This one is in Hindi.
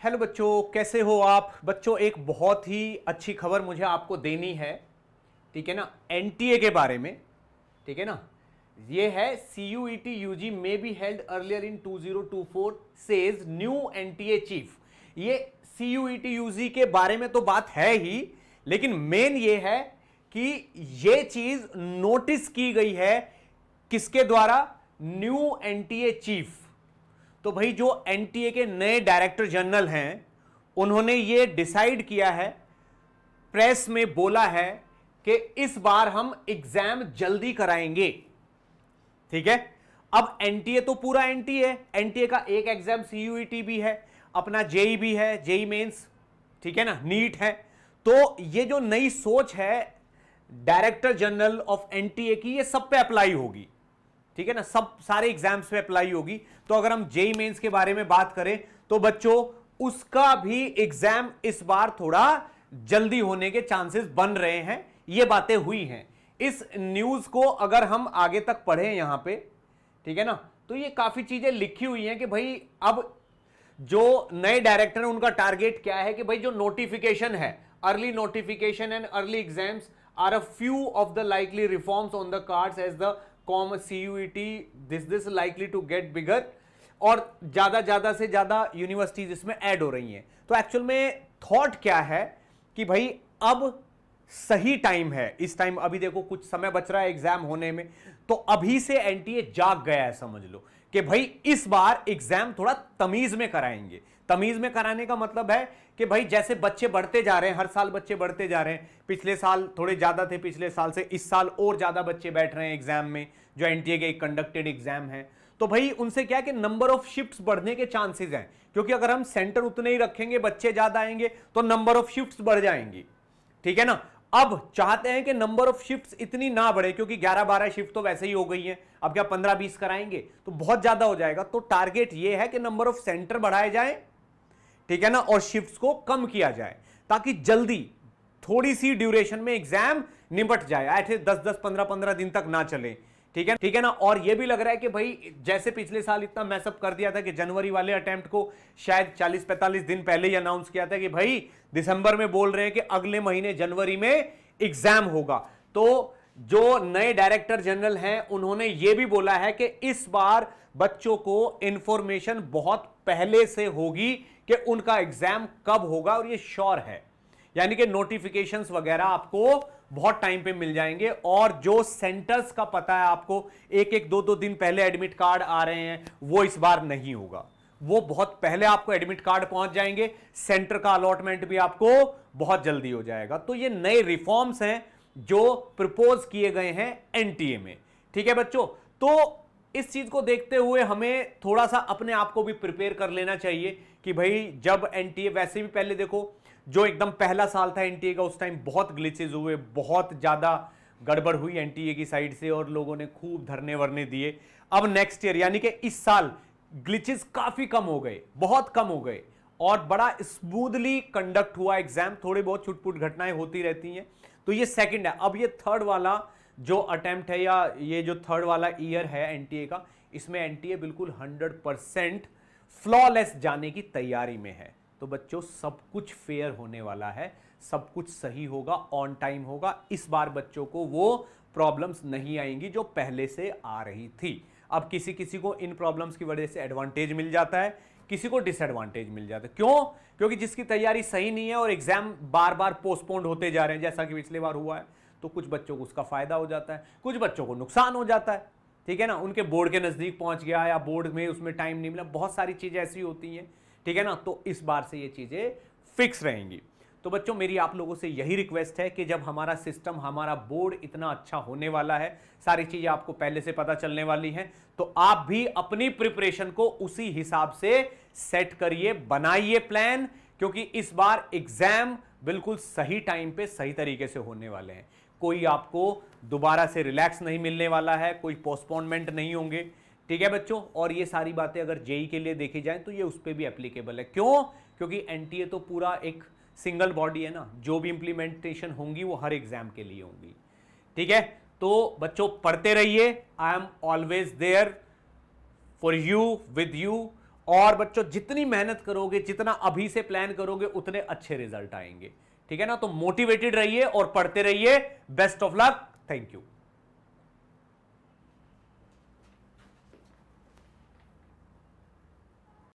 हेलो बच्चों, कैसे हो आप बच्चों। एक बहुत ही अच्छी खबर मुझे आपको देनी है, ठीक है ना, एनटीए के बारे में। ठीक है ना, ये है सीयूईटी यूजी में be held earlier in 2024 says new NTA chief. ये सीयूईटी यूजी के बारे में तो बात है ही, लेकिन मेन ये है कि ये चीज नोटिस की गई है किसके द्वारा, न्यू एनटीए चीफ। तो भाई जो एनटीए के नए डायरेक्टर जनरल हैं, उन्होंने ये डिसाइड किया है, प्रेस में बोला है कि इस बार हम एग्जाम जल्दी कराएंगे। ठीक है, अब एनटीए तो पूरा एनटीए है, एनटीए का एक एग्जाम सीयूईटी भी है, अपना जेई भी है, जेई मेंस, ठीक है ना, नीट है। तो ये जो नई सोच है डायरेक्टर जनरल ऑफ एनटीए की, ये सब पे अप्लाई होगी। ठीक है ना, सब सारे एग्जाम्स पे अप्लाई होगी। तो अगर हम जेई मेंस के बारे में बात करें तो बच्चों उसका भी एग्जाम इस बार थोड़ा जल्दी होने के चांसेस बन रहे हैं, ये बातें हुई हैं। इस न्यूज को अगर हम आगे तक पढ़ें यहां पे, ठीक है ना, तो ये काफी चीजें लिखी हुई हैं कि भाई अब जो नए डायरेक्टर हैं उनका टारगेट क्या है कि भाई जो नोटिफिकेशन है, early notification and early exams are a few of the likely reforms on the cards as the CUET this likely to get bigger, और ज्यादा से ज्यादा यूनिवर्सिटीज इसमें ऐड हो रही हैं। तो एक्चुअल में थॉट क्या है कि भाई अब सही टाइम है, इस टाइम अभी देखो कुछ समय बच रहा है एग्जाम होने में, तो अभी से एनटीए जाग गया है, समझ लो कि भाई इस बार एग्जाम थोड़ा तमीज में कराएंगे। तमीज में कराने का मतलब है कि भाई जैसे बच्चे बढ़ते जा रहे हैं, हर साल बच्चे बढ़ते जा रहे हैं, पिछले साल थोड़े ज्यादा थे, पिछले साल से इस साल और ज्यादा बच्चे बैठ रहे हैं एग्जाम में, जो एनटीए के कंडक्टेड एग्जाम है। तो भाई उनसे क्या है कि नंबर ऑफ शिफ्ट्स बढ़ने के चांसेस हैं, क्योंकि अगर हम सेंटर उतने ही रखेंगे, बच्चे ज्यादा आएंगे तो नंबर ऑफ शिफ्ट्स बढ़ जाएंगी। ठीक है ना, अब चाहते हैं कि नंबर ऑफ शिफ्ट्स इतनी ना बढ़े, क्योंकि 11-12 शिफ्ट तो वैसे ही हो गई हैं, अब क्या 15-20 कराएंगे तो बहुत ज्यादा हो जाएगा। तो टारगेट ये है कि नंबर ऑफ सेंटर बढ़ाए जाए, ठीक है ना, और शिफ्ट्स को कम किया जाए, ताकि जल्दी थोड़ी सी ड्यूरेशन में एग्जाम निपट जाए, ऐसे 10-10 15-15 दिन तक ना चले। ठीक है ना। और ये भी लग रहा है कि भाई जैसे पिछले साल इतना मैसअप कर दिया था कि जनवरी वाले अटेम्प्ट को शायद 40-45 दिन पहले ही अनाउंस किया था कि भाई दिसंबर में बोल रहे हैं कि अगले महीने जनवरी में एग्जाम होगा। तो जो नए डायरेक्टर जनरल हैं उन्होंने यह भी बोला है कि इस बार बच्चों को इंफॉर्मेशन बहुत पहले से होगी कि उनका एग्जाम कब होगा, और ये श्योर है, यानी कि नोटिफिकेशंस वगैरह आपको बहुत टाइम पे मिल जाएंगे। और जो सेंटर्स का पता है आपको, एक एक 2-2 दिन पहले एडमिट कार्ड आ रहे हैं, वो इस बार नहीं होगा, वो बहुत पहले आपको एडमिट कार्ड पहुंच जाएंगे, सेंटर का अलॉटमेंट भी आपको बहुत जल्दी हो जाएगा। तो ये नए रिफॉर्म्स हैं जो प्रपोज किए गए हैं एनटीए में। ठीक है बच्चों, तो इस चीज को देखते हुए हमें थोड़ा सा अपने आप को भी प्रिपेयर कर लेना चाहिए कि भाई जब एनटीए, वैसे भी पहले देखो जो एकदम पहला साल था एनटीए का, उस टाइम बहुत ग्लिचेस हुए, बहुत ज्यादा गड़बड़ हुई एनटीए की साइड से, और लोगों ने खूब धरने वरने दिए। अब नेक्स्ट ईयर यानी कि इस साल ग्लिचेस काफी कम हो गए, बहुत कम हो गए, और बड़ा स्मूथली कंडक्ट हुआ एग्जाम। थोड़ी बहुत छुटपुट घटनाएं होती रहती हैं। तो ये सेकंड है। अब ये थर्ड वाला जो अटेम्प्ट है, या ये जो थर्ड वाला ईयर है एनटीए का, इसमें एनटीए बिल्कुल 100% फ्लॉलेस जाने की तैयारी में है। तो बच्चों सब कुछ फेयर होने वाला है, सब कुछ सही होगा, ऑन टाइम होगा। इस बार बच्चों को वो प्रॉब्लम्स नहीं आएंगी जो पहले से आ रही थी। अब किसी किसी को इन प्रॉब्लम्स की वजह से एडवांटेज मिल जाता है, किसी को डिसएडवांटेज मिल जाता है। क्यों? क्योंकि जिसकी तैयारी सही नहीं है और एग्जाम बार बार पोस्टपोन्ड होते जा रहे हैं, जैसा कि पिछले बार हुआ है, तो कुछ बच्चों को उसका फायदा हो जाता है, कुछ बच्चों को नुकसान हो जाता है। ठीक है ना, उनके बोर्ड के नजदीक पहुंच गया, या बोर्ड में उसमें टाइम नहीं मिला, बहुत सारी चीजें ऐसी होती हैं। ठीक है ना, तो इस बार से ये चीजें फिक्स रहेंगी। तो बच्चों मेरी आप लोगों से यही रिक्वेस्ट है कि जब हमारा सिस्टम, हमारा बोर्ड इतना अच्छा होने वाला है, सारी चीजें आपको पहले से पता चलने वाली हैं, तो आप भी अपनी प्रिपरेशन को उसी हिसाब से सेट करिए, बनाइए प्लान, क्योंकि इस बार एग्जाम बिल्कुल सही टाइम पे सही तरीके से होने वाले हैं। कोई आपको दोबारा से रिलैक्स नहीं मिलने वाला है, कोई पोस्टपोनमेंट नहीं होंगे। ठीक है बच्चों, और ये सारी बातें अगर जेई के लिए देखी जाए तो ये उस पर भी एप्लीकेबल है। क्यों? क्योंकि एनटीए तो पूरा एक सिंगल बॉडी है ना, जो भी इंप्लीमेंटेशन होंगी वो हर एग्जाम के लिए होंगी। ठीक है, तो बच्चों पढ़ते रहिए, I am always there for you, with you, और बच्चों जितनी मेहनत करोगे, जितना अभी से प्लान करोगे, उतने अच्छे रिजल्ट आएंगे। ठीक है ना, तो मोटिवेटेड रहिए और पढ़ते रहिए। Best of luck. Thank you.